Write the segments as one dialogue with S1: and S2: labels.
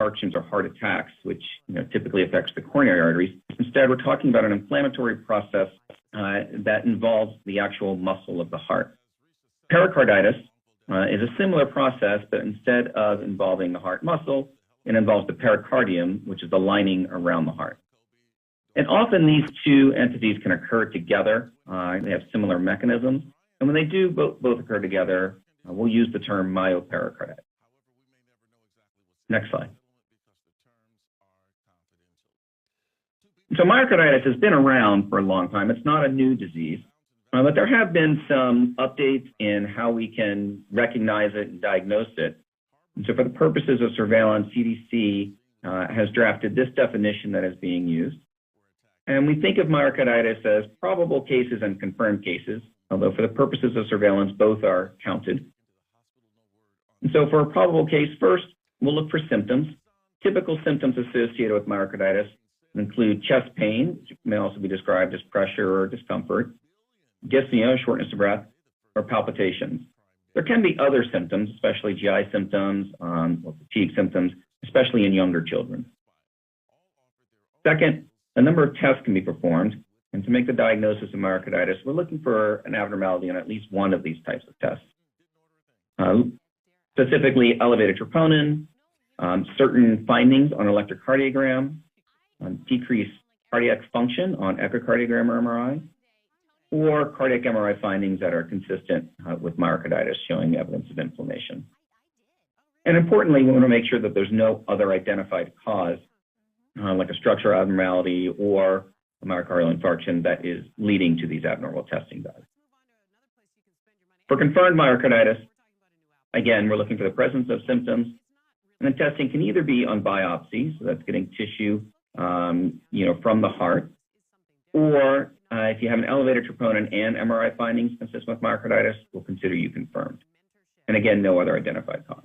S1: infarctions or heart attacks, which typically affects the coronary arteries. Instead, we're talking about an inflammatory process that involves the actual muscle of the heart. Pericarditis is a similar process, but instead of involving the heart muscle, it involves the pericardium, which is the lining around the heart. And often these two entities can occur together. They have similar mechanisms. And when they do both occur together, we'll use the term myopericarditis. Next slide. So myocarditis has been around for a long time. It's not a new disease, but there have been some updates in how we can recognize it and diagnose it. And so for the purposes of surveillance, CDC has drafted this definition that is being used. And we think of myocarditis as probable cases and confirmed cases, although for the purposes of surveillance, both are counted. And so for a probable case, first, we'll look for symptoms. Typical symptoms associated with myocarditis include chest pain, which may also be described as pressure or discomfort, dyspnea, shortness of breath, or palpitations. There can be other symptoms, especially GI symptoms or fatigue symptoms, especially in younger children. Second, a number of tests can be performed. And to make the diagnosis of myocarditis, we're looking for an abnormality on at least one of these types of tests. Specifically, elevated troponin, certain findings on electrocardiogram, decreased cardiac function on echocardiogram or MRI, or cardiac MRI findings that are consistent with myocarditis showing evidence of inflammation. And importantly, we want to make sure that there's no other identified cause, like a structural abnormality or a myocardial infarction that is leading to these abnormal testing values. For confirmed myocarditis, again, we're looking for the presence of symptoms, and the testing can either be on biopsy, so that's getting tissue, from the heart, or if you have an elevated troponin and MRI findings consistent with myocarditis, we'll consider you confirmed. And again, no other identified cause.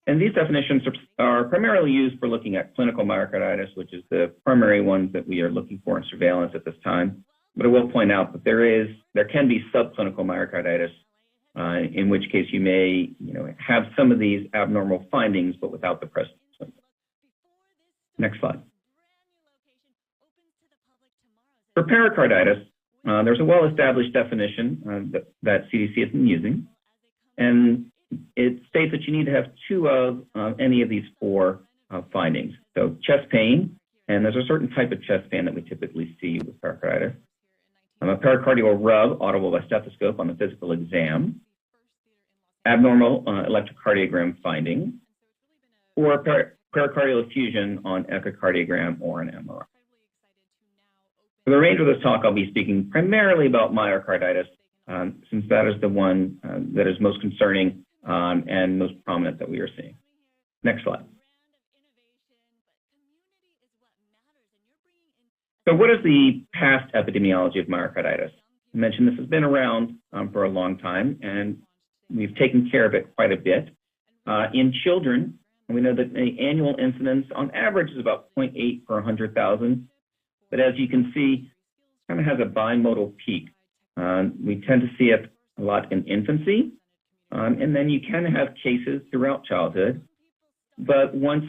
S1: And these definitions are primarily used for looking at clinical myocarditis, which is the primary ones that we are looking for in surveillance at this time. But I will point out that there can be subclinical myocarditis, in which case you may have some of these abnormal findings, but without the presence of symptoms. Next slide. For pericarditis, there's a well-established definition that CDC has been using, and it states that you need to have two of any of these four findings. So chest pain, and there's a certain type of chest pain that we typically see with pericarditis. A pericardial rub audible by stethoscope on the physical exam, abnormal electrocardiogram findings, or pericardial effusion on echocardiogram or an MRI. For the range of this talk, I'll be speaking primarily about myocarditis, since that is the one that is most concerning and most prominent that we are seeing. Next slide. So what is the past epidemiology of myocarditis? I mentioned this has been around for a long time, and we've taken care of it quite a bit. In children, we know that the annual incidence on average is about 0.8 per 100,000. But as you can see, it kind of has a bimodal peak. We tend to see it a lot in infancy, and then you can have cases throughout childhood. But once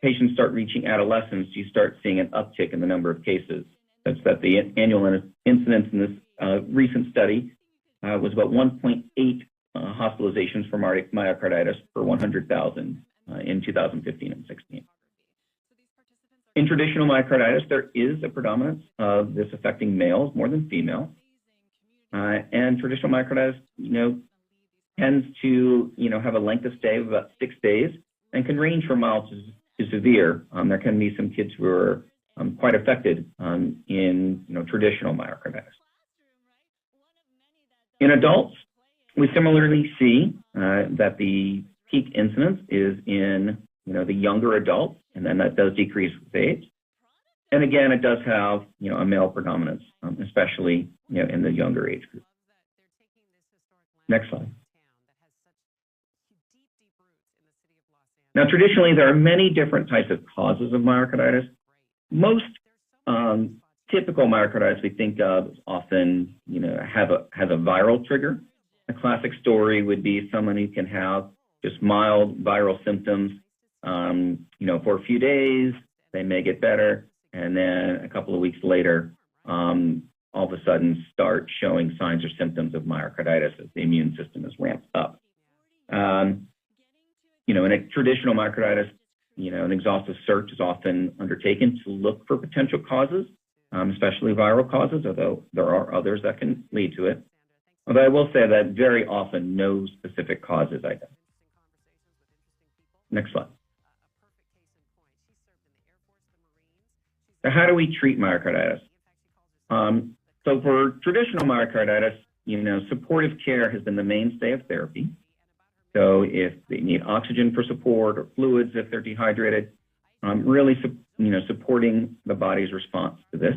S1: patients start reaching adolescence, you start seeing an uptick in the number of cases, such that the annual incidence in this recent study was about 1.8 hospitalizations for myocarditis per 100,000 in 2015 and 16. In traditional myocarditis, there is a predominance of this affecting males more than female. And traditional myocarditis, tends to, have a length of stay of about 6 days and can range from mild to severe. There can be some kids who are quite affected in, traditional myocarditis. In adults, we similarly see that the peak incidence is in, the younger adults, and then that does decrease with age. And again, it does have, a male predominance, especially, in the younger age group. Next slide. Now, traditionally, there are many different types of causes of myocarditis. Most typical myocarditis we think of often, has a viral trigger. A classic story would be someone who can have just mild viral symptoms for a few days, they may get better, and then a couple of weeks later, all of a sudden start showing signs or symptoms of myocarditis as the immune system is ramped up. In a traditional myocarditis, an exhaustive search is often undertaken to look for potential causes, especially viral causes, although there are others that can lead to it. Although I will say that very often no specific cause is identified. Next slide. So how do we treat myocarditis? So for traditional myocarditis, supportive care has been the mainstay of therapy. So if they need oxygen for support or fluids if they're dehydrated, really, supporting the body's response to this.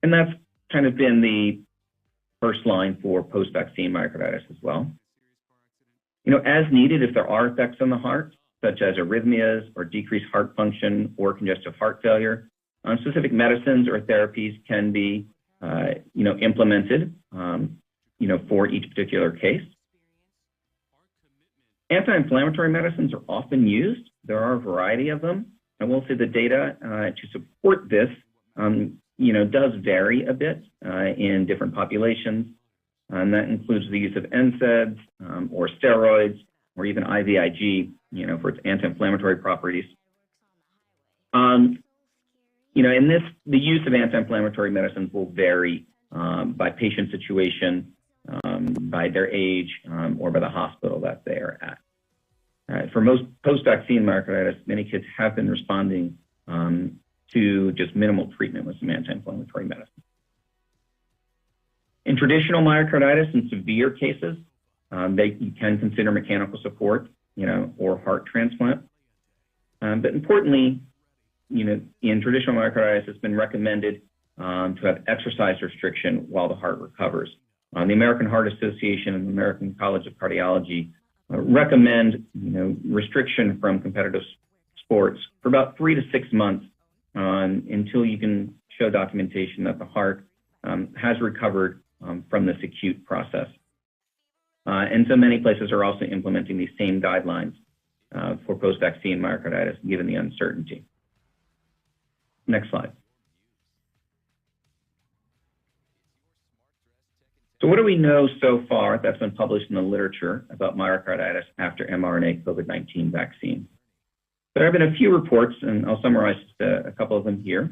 S1: And that's kind of been the first line for post-vaccine myocarditis as well. As needed, if there are effects on the heart, such as arrhythmias or decreased heart function or congestive heart failure, specific medicines or therapies can be, implemented, for each particular case. Anti-inflammatory medicines are often used. There are a variety of them. I will say the data to support this, does vary a bit in different populations, and that includes the use of NSAIDs or steroids or even IVIG, for its anti-inflammatory properties. The use of anti-inflammatory medicines will vary by patient situation, by their age, or by the hospital that they are at. For most post-vaccine myocarditis, many kids have been responding to just minimal treatment with some anti-inflammatory medicine. In traditional myocarditis, in severe cases, you can consider mechanical support, or heart transplant. But importantly, in traditional myocarditis, it's been recommended to have exercise restriction while the heart recovers. The American Heart Association and the American College of Cardiology recommend, restriction from competitive sports for about 3 to 6 months until you can show documentation that the heart has recovered from this acute process. And so many places are also implementing these same guidelines for post-vaccine myocarditis, given the uncertainty. Next slide. So what do we know so far that's been published in the literature about myocarditis after mRNA COVID-19 vaccine? There have been a few reports, and I'll summarize a couple of them here.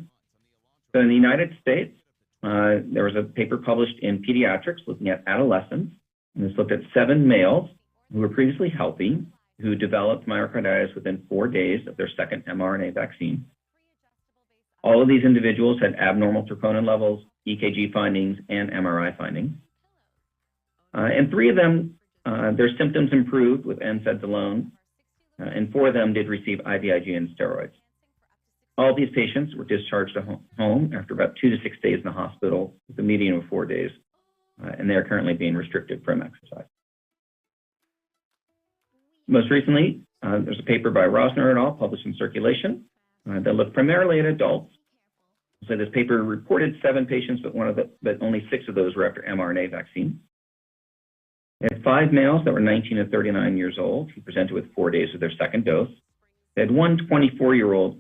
S1: So in the United States, there was a paper published in Pediatrics looking at adolescents, and this looked at 7 males who were previously healthy, who developed myocarditis within 4 days of their second mRNA vaccine. All of these individuals had abnormal troponin levels, EKG findings, and MRI findings. And 3 of them, their symptoms improved with NSAIDs alone, and 4 of them did receive IVIG and steroids. All of these patients were discharged to home after about 2 to 6 days in the hospital with a median of 4 days, and they are currently being restricted from exercise. Most recently, there's a paper by Rosner et al. Published in Circulation that looked primarily at adults. So this paper reported 7 patients, but only 6 of those were after mRNA vaccine. They had 5 males that were 19 to 39 years old who presented with 4 days of their second dose. They had one 24-year-old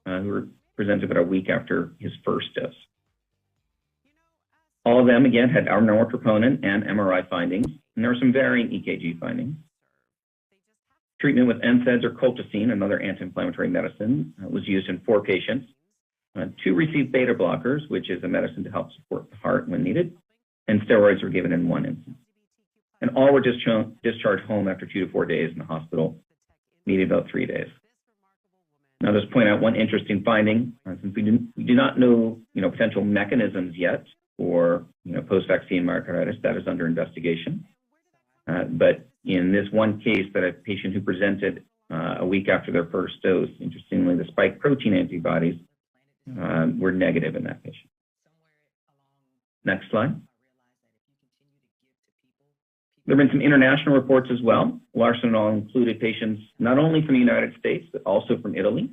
S1: who were presented about a week after his first dose. All of them, again, had abnormal troponin and MRI findings, and there were some varying EKG findings. Treatment with NSAIDs or colchicine, another anti-inflammatory medicine, was used in 4 patients. 2 received beta blockers, which is a medicine to help support the heart when needed, and steroids were given in 1 instance. And all were discharged home after 2 to 4 days in the hospital, needed about 3 days. Now, I'll just point out one interesting finding. Since we do not know, potential mechanisms yet for, post-vaccine myocarditis, that is under investigation. But in this one case, that a patient who presented a week after their first dose, interestingly, the spike protein antibodies were negative in that patient. Next slide. There have been some international reports as well. Larson et al. Included patients not only from the United States, but also from Italy,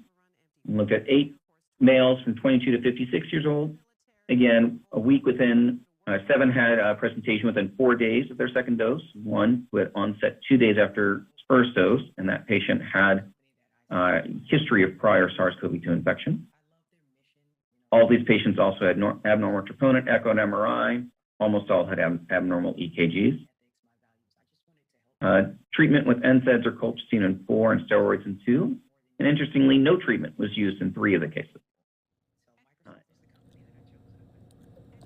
S1: and looked at 8 males from 22 to 56 years old. Again, a week within, 7 had a presentation within 4 days of their second dose, 1 who had onset 2 days after his first dose, and that patient had history of prior SARS-CoV-2 infection. All these patients also had abnormal troponin, echo, and MRI. Almost all had abnormal EKGs. Treatment with NSAIDs or colchicine in 4 and steroids in 2. And interestingly, no treatment was used in 3 of the cases.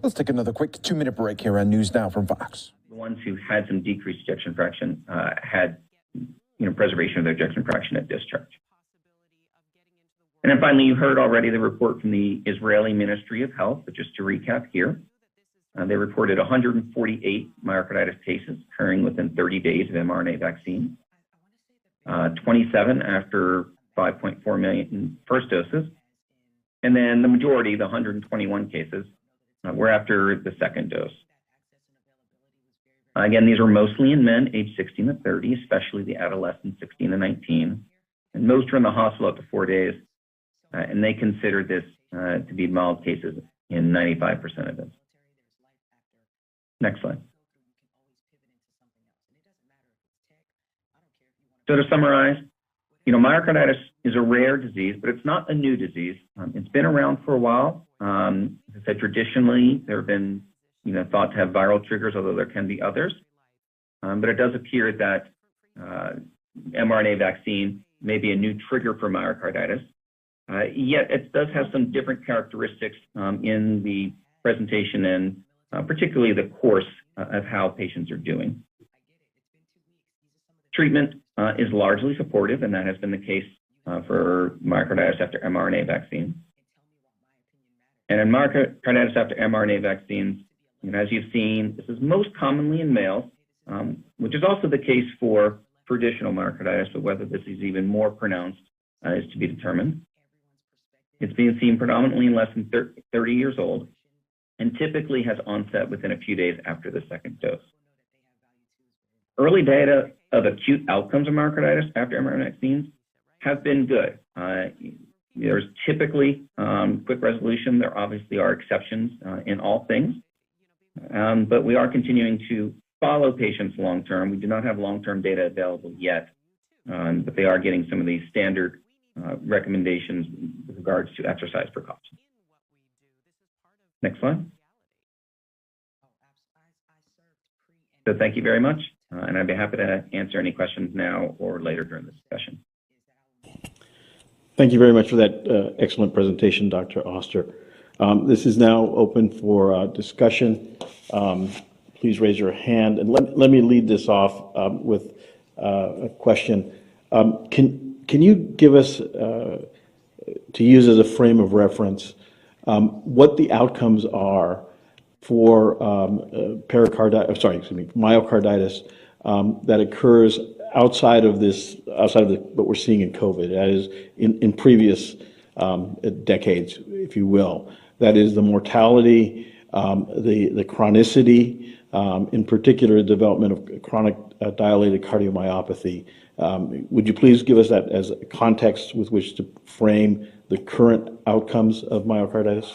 S2: Let's take another quick 2-minute break here on News Now from Fox.
S1: The ones who had some decreased ejection fraction had preservation of their ejection fraction at discharge. And then finally, you heard already the report from the Israeli Ministry of Health, but just to recap here, they reported 148 myocarditis cases occurring within 30 days of mRNA vaccine, 27 after 5.4 million first doses, and then the majority, the 121 cases, were after the second dose. Again, these were mostly in men aged 16 to 30, especially the adolescents 16 to 19, and most were in the hospital up to 4 days, and they considered this to be mild cases in 95% of them. Next slide. So to summarize, myocarditis is a rare disease, but it's not a new disease. It's been around for a while. As I said, traditionally, there have been, thought to have viral triggers, although there can be others. But it does appear that mRNA vaccine may be a new trigger for myocarditis. Yet it does have some different characteristics in the presentation and particularly the course of how patients are doing. Treatment is largely supportive, and that has been the case for myocarditis after mRNA vaccine. And in myocarditis after mRNA vaccines, as you've seen, this is most commonly in males, which is also the case for traditional myocarditis, but whether this is even more pronounced is to be determined. It's being seen predominantly in less than 30 years old, and typically has onset within a few days after the second dose. Early data of acute outcomes of myocarditis after mRNA vaccines have been good. There's typically quick resolution. There obviously are exceptions in all things, but we are continuing to follow patients long-term. We do not have long-term data available yet, but they are getting some of these standard recommendations with regards to exercise precautions. Next slide. So thank you very much, and I'd be happy to answer any questions now or later during the discussion.
S3: Thank you very much for that excellent presentation, Dr. Oster. This is now open for discussion. Please raise your hand, and let me lead this off with a question. Can you give us, to use as a frame of reference, what the outcomes are for myocarditis that occurs outside of what we're seeing in COVID, that is in previous decades, if you will. That is the mortality, the chronicity, in particular the development of chronic dilated cardiomyopathy. Would you please give us that as a context with which to frame the current outcomes of myocarditis?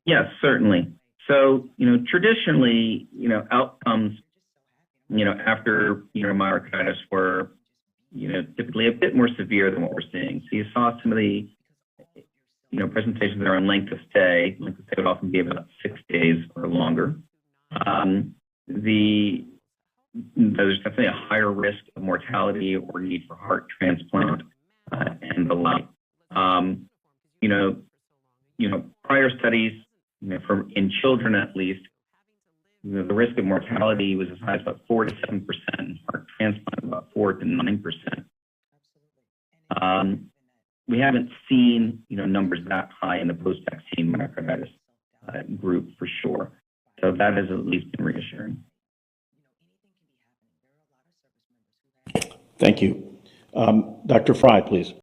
S1: Yes, certainly. So, traditionally, outcomes, after, myocarditis were, typically a bit more severe than what we're seeing. So you saw some of the, presentations that are on length of stay. Length of stay would often be about 6 days or longer. There's definitely a higher risk of mortality or need for heart transplant and the like. Prior studies, in children at least, the risk of mortality was as high as about 4 to 7%, and heart transplant about 4 to 9%. We haven't seen, numbers that high in the post-vaccine myocarditis group for sure. So that has at least been reassuring.
S3: Thank you. Dr. Fry, please.